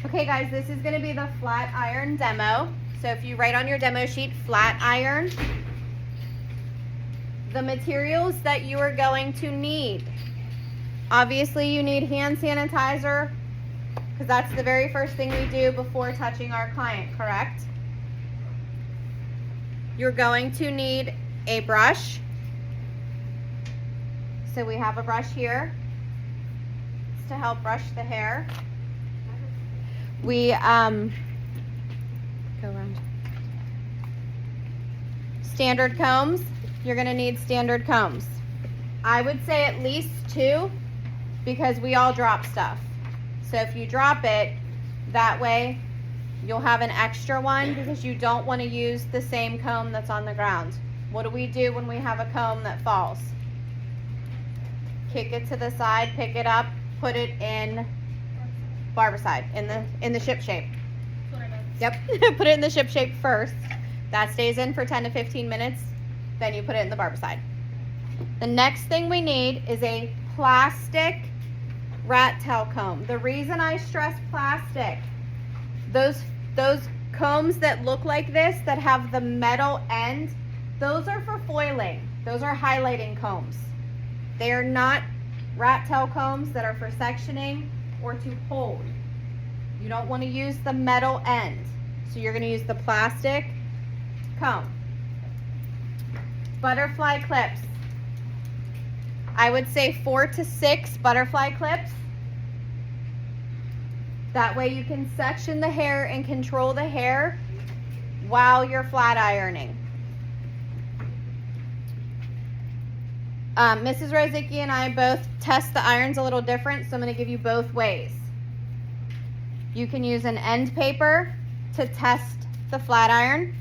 Okay guys, this is gonna be the flat iron demo. So if you write on your demo sheet, flat iron, the materials that you are going to need. Obviously you need hand sanitizer, because that's the very first thing we do before touching our client, correct? You're going to need a brush. So we have a brush here. It's to help brush the hair. We go around. Standard combs. You're gonna need standard combs. I would say at least 2, because we all drop stuff. So if you drop it, that way you'll have an extra one, because you don't want to use the same comb that's on the ground. What do we do when we have a comb that falls? Kick it to the side, pick it up, put it in barbicide, in the ship shape. Yep, put it in the ship shape first. That stays in for 10 to 15 minutes. Then you put it in the barbicide. The next thing we need is a plastic rat tail comb. The reason I stress plastic, those combs that look like this, that have the metal end, those are for foiling. Those are highlighting combs. They are not rat tail combs that are for sectioning or to hold. You don't want to use the metal end. So you're going to use the plastic comb. Butterfly clips. I would say 4 to 6 butterfly clips. That way you can section the hair and control the hair while you're flat ironing. Mrs. Rozicki and I both test the irons a little different, so I'm going to give you both ways. You can use an end paper to test the flat iron.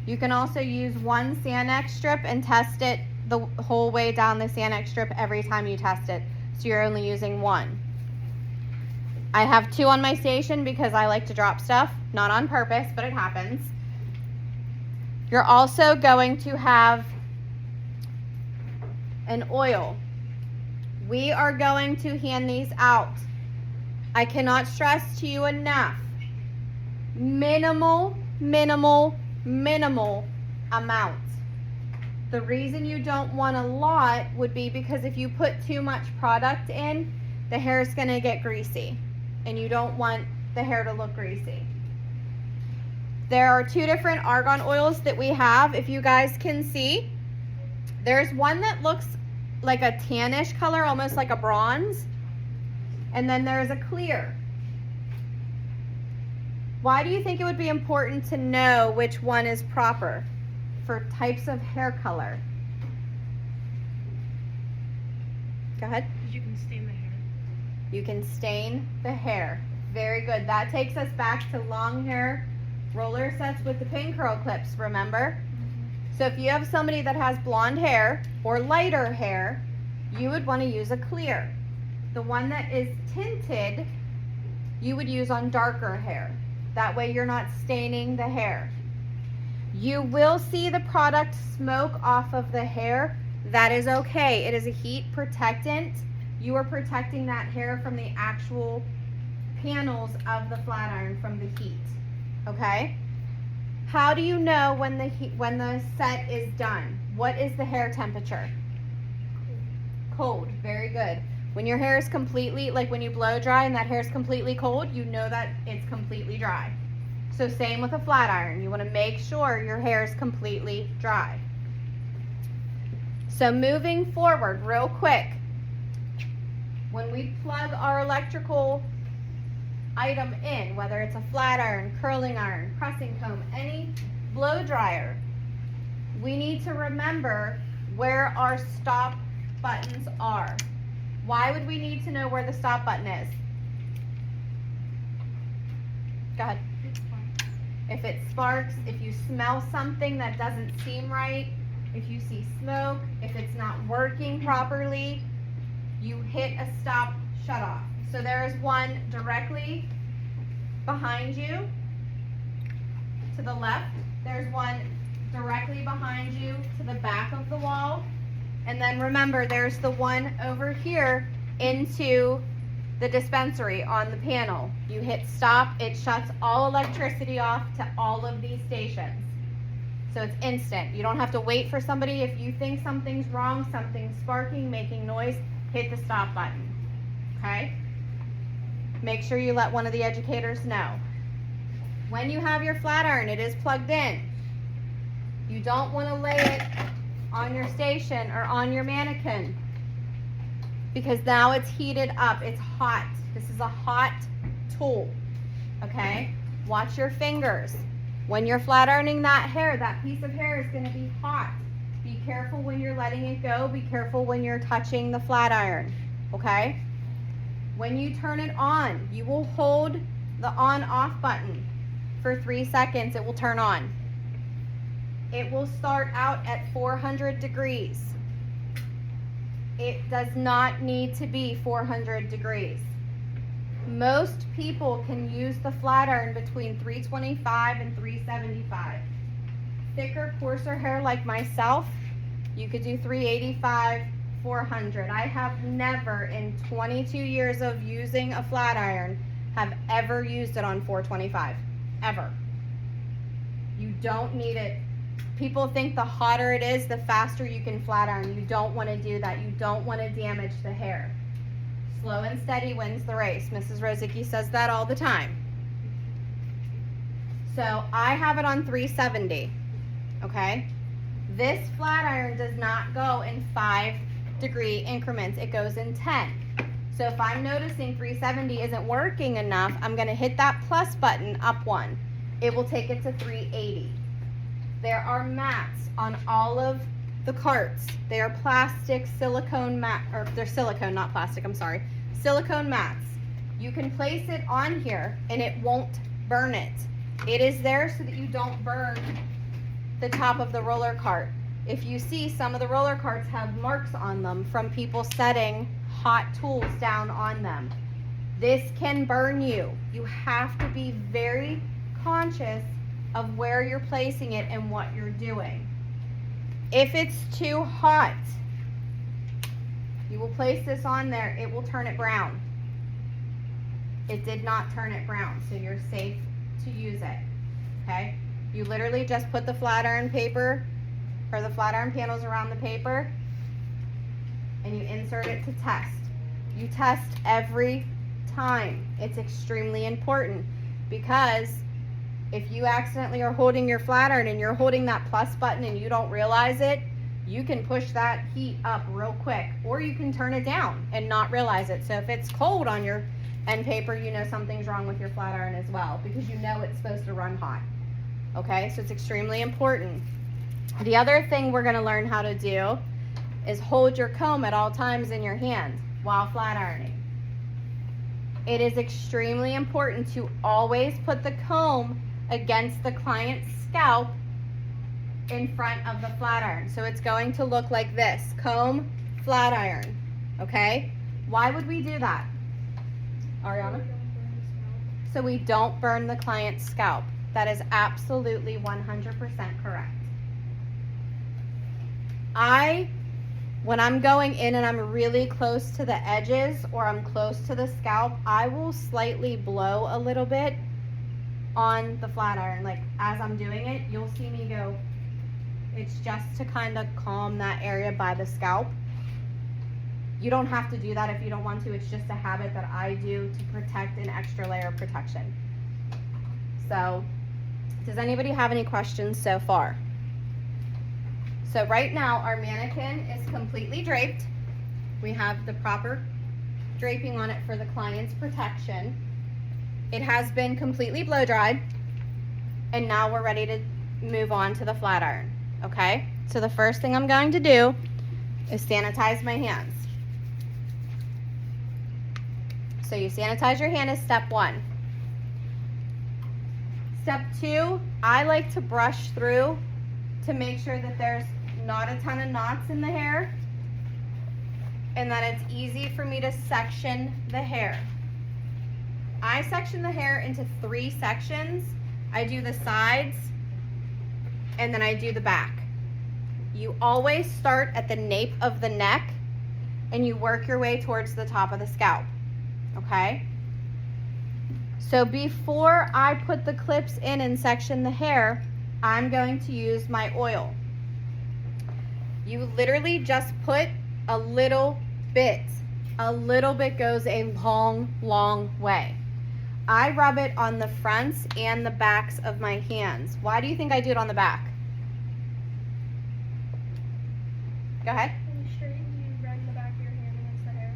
You can also use one Sanex strip and test it the whole way down the Sanex strip every time you test it, so you're only using one. I have 2 on my station because I like to drop stuff, not on purpose, but it happens. You're also going to have an oil. We are going to hand these out. I cannot stress to you enough. Minimal amount. The reason you don't want a lot would be because if you put too much product in, the hair is going to get greasy, and you don't want the hair to look greasy. There are 2 different argan oils that we have, if you guys can see. There's one that looks like a tannish color, almost like a bronze, and then there's a clear. Why do you think it would be important to know which one is proper for types of hair color? Go ahead. Because you can stain the hair. You can stain the hair. Very good. That takes us back to long hair roller sets with the pin curl clips, remember? So if you have somebody that has blonde hair or lighter hair, you would want to use a clear. The one that is tinted, you would use on darker hair. That way you're not staining the hair. You will see the product smoke off of the hair. That is okay. It is a heat protectant. You are protecting that hair from the actual panels of the flat iron from the heat. Okay? How do you know when the set is done? What is the hair temperature? Cold. Very good. When your hair is completely, like when you blow dry and that hair is completely cold, you know that it's completely dry. So same with a flat iron. You want to make sure your hair is completely dry. So moving forward real quick, when we plug our electrical item in, whether it's a flat iron, curling iron, pressing comb, any blow dryer, we need to remember where our stop buttons are. Why would we need to know where the stop button is? Go ahead. If it sparks, if you smell something that doesn't seem right, if you see smoke, if it's not working properly, you hit a stop shut off. So there is one directly behind you to the left. There's one directly behind you to the back of the wall. And then remember, there's the one over here into the dispensary on the panel. You hit stop, it shuts all electricity off to all of these stations. So it's instant. You don't have to wait for somebody. If you think something's wrong, something's sparking, making noise, hit the stop button, okay? Make sure you let one of the educators know. When you have your flat iron, it is plugged in. You don't want to lay it on your station or on your mannequin because now it's heated up. It's hot. This is a hot tool, okay? Watch your fingers. When you're flat ironing that hair, that piece of hair is going to be hot. Be careful when you're letting it go. Be careful when you're touching the flat iron, okay? When you turn it on, you will hold the on-off button for 3 seconds. It will turn on. It will start out at 400 degrees. It does not need to be 400 degrees. Most people can use the flat iron between 325 and 375. Thicker, coarser hair like myself, you could do 385, 400. I have never in 22 years of using a flat iron have ever used it on 425, ever. You don't need it. People think the hotter it is, the faster you can flat iron. You don't want to do that. You don't want to damage the hair. Slow and steady wins the race. Mrs. Rozicki says that all the time. So I have it on 370, okay? This flat iron does not go in 5-degree increments. It goes in 10. So if I'm noticing 370 isn't working enough, I'm going to hit that plus button up one. It will take it to 380. There are mats on all of the carts. They are plastic silicone mat, or they're silicone, not plastic, I'm sorry. Silicone mats. You can place it on here and it won't burn it. It is there so that you don't burn the top of the roller cart. If you see, some of the roller carts have marks on them from people setting hot tools down on them. This can burn you. You have to be very conscious of where you're placing it and what you're doing. If it's too hot, you will place this on there, it will turn it brown. It did not turn it brown, so you're safe to use it, okay? You literally just put the flat iron paper or the flat iron panels around the paper and you insert it to test. You test every time. It's extremely important because if you accidentally are holding your flat iron and you're holding that plus button and you don't realize it, you can push that heat up real quick, or you can turn it down and not realize it. So if it's cold on your end paper, you know something's wrong with your flat iron as well because you know it's supposed to run hot. Okay, so it's extremely important. The other thing we're going to learn how to do is hold your comb at all times in your hand while flat ironing. It is extremely important to always put the comb against the client's scalp in front of the flat iron. So it's going to look like this, comb, flat iron, okay? Why would we do that, Ariana? So we don't burn the client's scalp. That is absolutely 100% correct. When I'm going in and I'm really close to the edges or I'm close to the scalp, I will slightly blow a little bit on the flat iron. Like as I'm doing it, you'll see me go. It's just to kind of calm that area by the scalp. You don't have to do that if you don't want to. It's just a habit that I do to protect an extra layer of protection. So, does anybody have any questions so far? So right now our mannequin is completely draped. We have the proper draping on it for the client's protection. It has been completely blow dried, and now we're ready to move on to the flat iron, okay? So the first thing I'm going to do is sanitize my hands. So you sanitize your hand is step one. Step two, I like to brush through to make sure that there's not a ton of knots in the hair and that it's easy for me to section the hair. I section the hair into 3 sections. I do the sides and then I do the back. You always start at the nape of the neck and you work your way towards the top of the scalp. okay? So before I put the clips in and section the hair, I'm going to use my oil. You literally just put a little bit. A little bit goes a long, long way. I rub it on the fronts and the backs of my hands. Why do you think I do it on the back? Go ahead. Are you sure you run the back of your hand against the hair?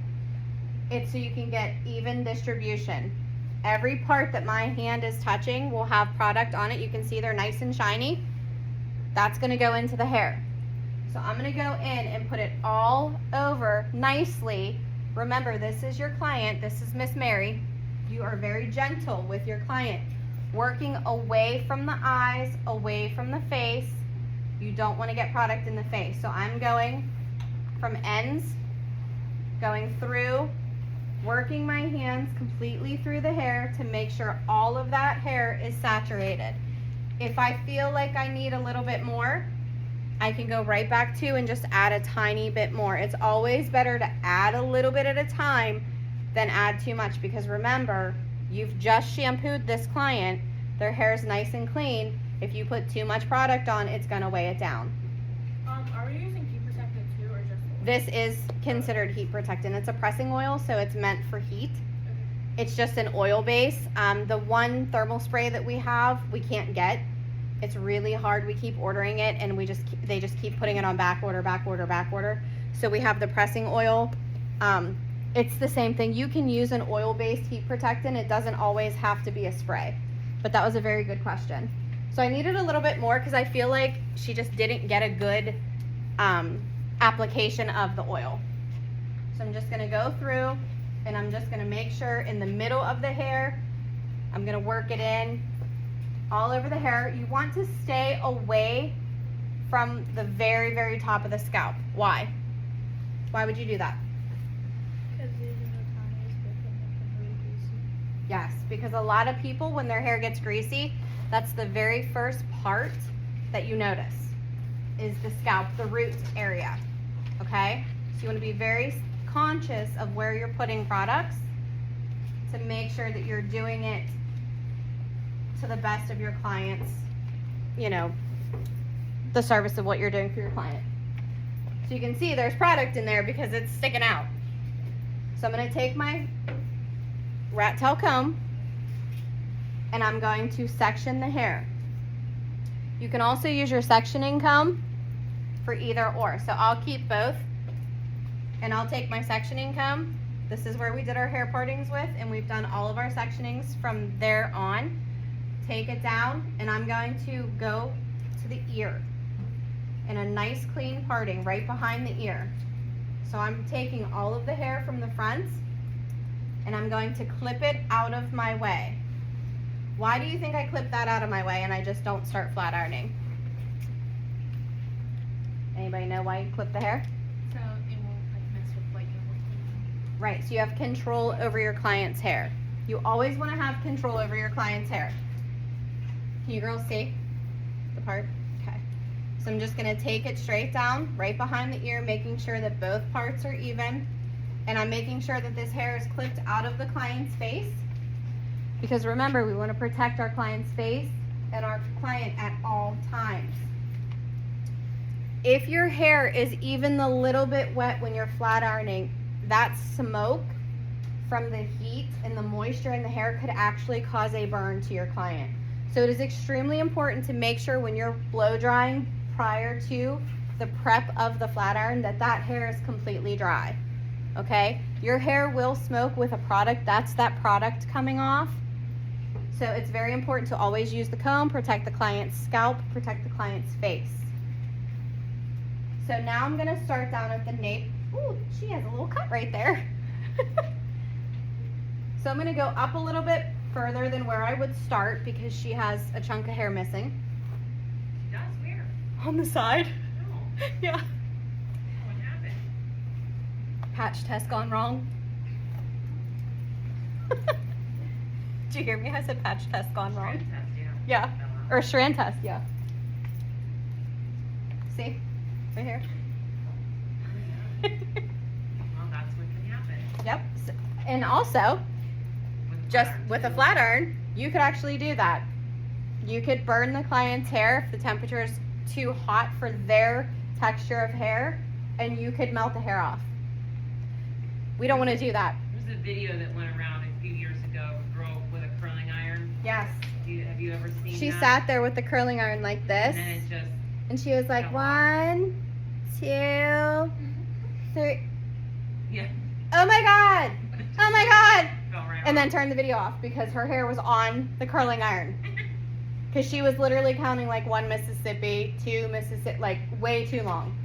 It's so you can get even distribution. Every part that my hand is touching will have product on it. You can see they're nice and shiny. That's going to go into the hair. So I'm going to go in and put it all over nicely. Remember, this is your client. This is Miss Mary. You are very gentle with your client. Working away from the eyes, away from the face. You don't want to get product in the face. So I'm going from ends, going through, working my hands completely through the hair to make sure all of that hair is saturated. If I feel like I need a little bit more, I can go right back to and just add a tiny bit more. It's always better to add a little bit at a time than add too much, because remember, you've just shampooed this client. Their hair is nice and clean. If you put too much product on, it's going to weigh it down. Are we using heat protectant too, or just oil? This is considered heat protectant. It's a pressing oil, so it's meant for heat. It's just an oil base. The one thermal spray that we have, we can't get. It's really hard. We keep ordering it, and they just keep putting it on back order, back order, back order. So we have the pressing oil. It's the same thing. You can use an oil-based heat protectant. It doesn't always have to be a spray. But that was a very good question. So I needed a little bit more because I feel like she just didn't get a good application of the oil. So I'm just going to go through, and I'm just going to make sure in the middle of the hair, I'm going to work it in all over the hair. You want to stay away from the very, very top of the scalp. Why? Why would you do that? Because using the tiniest bit can make them really greasy. Yes, because a lot of people, when their hair gets greasy, that's the very first part that you notice is the scalp, the root area, okay? So you want to be very conscious of where you're putting products to make sure that you're doing it to the best of your clients, the service of what you're doing for your client. So you can see there's product in there because it's sticking out. So I'm going to take my rat tail comb, and I'm going to section the hair. You can also use your sectioning comb for either or. So I'll keep both, and I'll take my sectioning comb. This is where we did our hair partings with, and we've done all of our sectionings from there on. Take it down, and I'm going to go to the ear in a nice clean parting right behind the ear. So I'm taking all of the hair from the front, and I'm going to clip it out of my way. Why do you think I clip that out of my way and I just don't start flat ironing? Anybody know why you clip the hair? So it won't mess with what you're working on. Right, so you have control over your client's hair. You always want to have control over your client's hair. Can you girls see the part? Okay. So I'm just going to take it straight down, right behind the ear, making sure that both parts are even. And I'm making sure that this hair is clipped out of the client's face. Because remember, we want to protect our client's face and our client at all times. If your hair is even a little bit wet when you're flat ironing, that smoke from the heat and the moisture in the hair could actually cause a burn to your client. So it is extremely important to make sure when you're blow drying prior to the prep of the flat iron that hair is completely dry. Okay? Your hair will smoke with a product. That's that product coming off. So it's very important to always use the comb, protect the client's scalp, protect the client's face. So now I'm going to start down at the nape. Ooh, she has a little cut right there. So I'm going to go up a little bit further than where I would start because she has a chunk of hair missing. She does? Where? On the side. No. Yeah. What happened? Patch test gone wrong. Did you hear me? I said patch test gone wrong. Strand test, Yeah. Fell out. Or strand test, yeah. See? Right here. Well, that's what can happen. Yep. And also, With just flat with a iron, flat iron, you could actually do that. You could burn the client's hair if the temperature is too hot for their texture of hair, and you could melt the hair off. We don't want to do that. There's a video that went around a few years ago, a girl with a curling iron. Yes. Have you ever seen She that? sat there with the curling iron like this, And then it just, and she was like, fell off. 1, 2, 3. yeah. Oh my God! Oh my God! Fell right And then off. turned the video off because her hair was on the curling iron. Because she was literally counting like 1 Mississippi, 2 Mississippi, like way too long.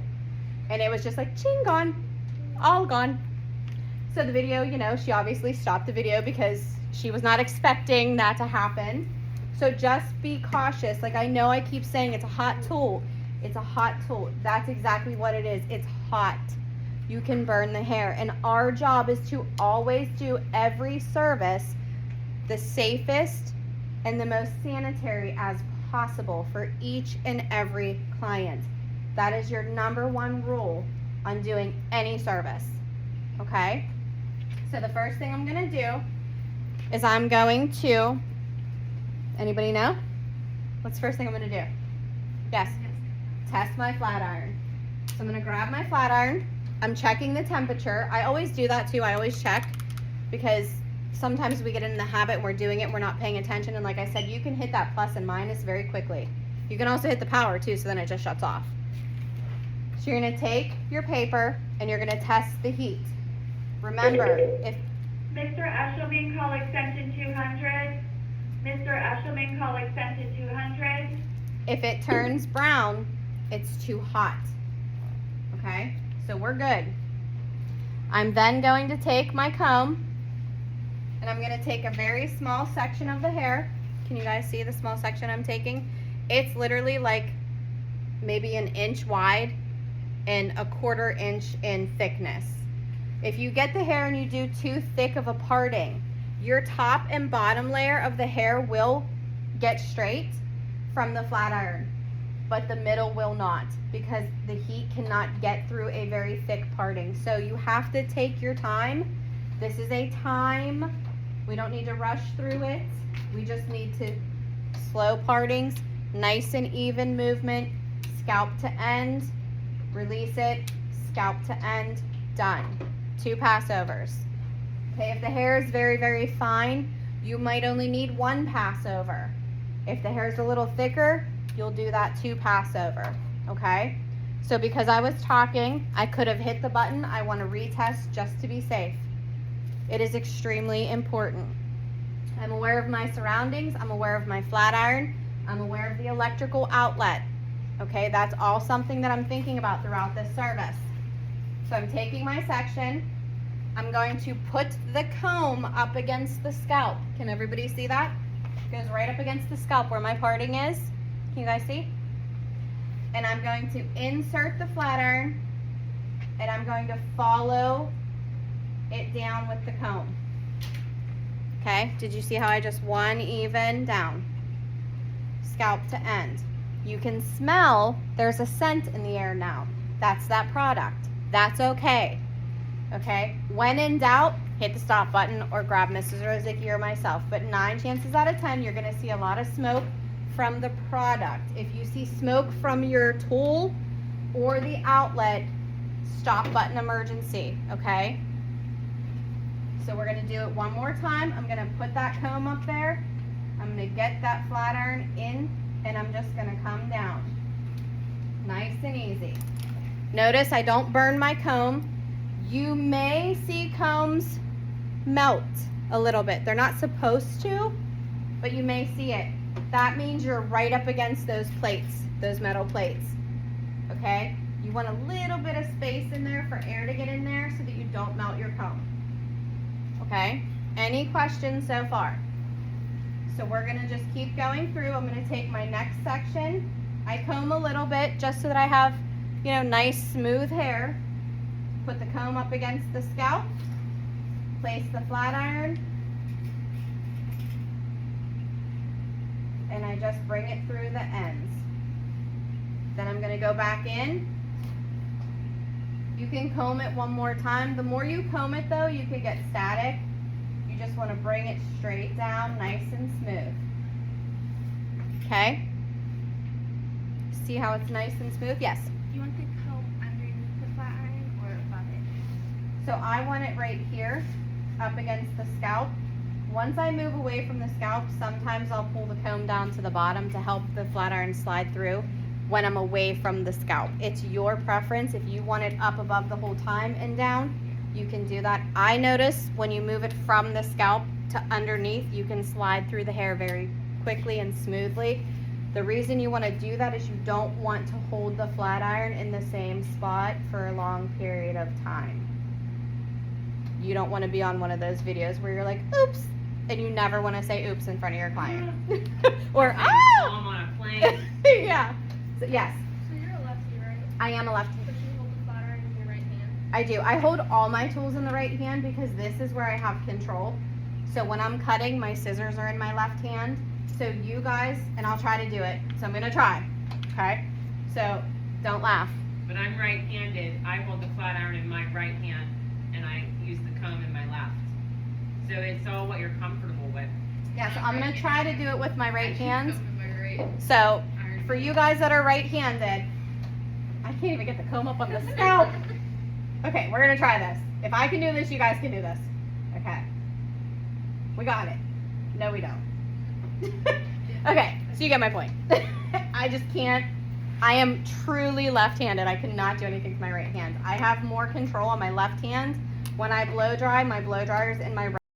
And it was just like, ching, gone. All gone. So the video, you know, she obviously stopped the video because she was not expecting that to happen. So just be cautious. Like, I know I keep saying it's a hot tool. It's a hot tool. That's exactly what it is. It's hot. You can burn the hair. And our job is to always do every service the safest and the most sanitary as possible for each and every client. That is your number one rule on doing any service. Okay? So the first thing I'm going to do is I'm going to, anybody know? What's the first thing I'm going to do? Yes. Test my flat iron. So I'm going to grab my flat iron. I'm checking the temperature. I always do that too. I always check because sometimes we get in the habit and we're doing it and we're not paying attention. And like I said, you can hit that plus and minus very quickly. You can also hit the power too, so then it just shuts off. So you're going to take your paper and you're going to test the heat. Remember, if Mr. Eshelman, call extension 200. Mr. Eshelman, call extension 200. if it turns brown, it's too hot. Okay, so we're good. I'm then going to take my comb and I'm going to take a very small section of the hair. Can you guys see the small section I'm taking? It's literally like maybe 1 inch wide and 1/4 inch in thickness. If you get the hair and you do too thick of a parting, your top and bottom layer of the hair will get straight from the flat iron, but the middle will not because the heat cannot get through a very thick parting. So you have to take your time. This is a time. We don't need to rush through it. We just need to slow partings, nice and even movement, scalp to end, release it, scalp to end, done. 2 passovers. Okay, if the hair is very, very fine, you might only need 1 passover. If the hair is a little thicker, you'll do that 2 passover. Okay? So because I was talking, I could have hit the button. I want to retest just to be safe. It is extremely important. I'm aware of my surroundings. I'm aware of my flat iron. I'm aware of the electrical outlet. Okay, that's all something that I'm thinking about throughout this service. So I'm taking my section. I'm going to put the comb up against the scalp. Can everybody see that? It goes right up against the scalp where my parting is. Can you guys see? And I'm going to insert the flat iron and I'm going to follow it down with the comb. Okay, did you see how I just one even down? Scalp to end. You can smell there's a scent in the air now. That's that product. That's okay. Okay, when in doubt, hit the stop button or grab Mrs. Rozicki or myself. But 9 chances out of 10, you're gonna see a lot of smoke from the product. If you see smoke from your tool or the outlet, stop button emergency, okay? So we're gonna do it one more time. I'm gonna put that comb up there. I'm gonna get that flat iron in and I'm just gonna come down. Nice and easy. Notice I don't burn my comb. You may see combs melt a little bit. They're not supposed to, but you may see it. That means you're right up against those plates, those metal plates. Okay? You want a little bit of space in there for air to get in there so that you don't melt your comb. Okay? Any questions so far? So we're gonna just keep going through. I'm gonna take my next section. I comb a little bit just so that I have, you know, nice smooth hair. Put the comb up against the scalp. Place the flat iron. And I just bring it through the ends. Then I'm gonna go back in. You can comb it one more time. The more you comb it though, you can get static. just want to bring it straight down, nice and smooth. Okay? See how it's nice and smooth? Yes. Do you want the comb underneath the flat iron or above it? So I want it right here, up against the scalp. Once I move away from the scalp, sometimes I'll pull the comb down to the bottom to help the flat iron slide through when I'm away from the scalp. It's your preference. If you want it up above the whole time and down, you can do that. I notice when you move it from the scalp to underneath, you can slide through the hair very quickly and smoothly. The reason you want to do that is you don't want to hold the flat iron in the same spot for a long period of time. You don't want to be on one of those videos where you're like, oops, and you never want to say oops in front of your client. Or, I'm oh! on a plane. Yeah. So, yes, So you're a lefty, right? I am a lefty. But you hold the flat iron in your right hand. I do. I hold all my tools in the right hand because this is where I have control. So when I'm cutting, my scissors are in my left hand. So you guys, and I'll try to do it. So I'm going to try. Okay? So don't laugh. But I'm right-handed. I hold the flat iron in my right hand, and I use the comb in my left. So it's all what you're comfortable with. Yeah, so I'm going to try to do it with my right hand. My right So iron. for you guys that are right-handed, I can't even get the comb up on the scalp. Okay, we're going to try this. If I can do this, you guys can do this. Okay. We got it. No, we don't. Okay, so you get my point. I just can't. I am truly left-handed. I cannot do anything with my right hand. I have more control on my left hand. When I blow dry, my blow dryer's in my right.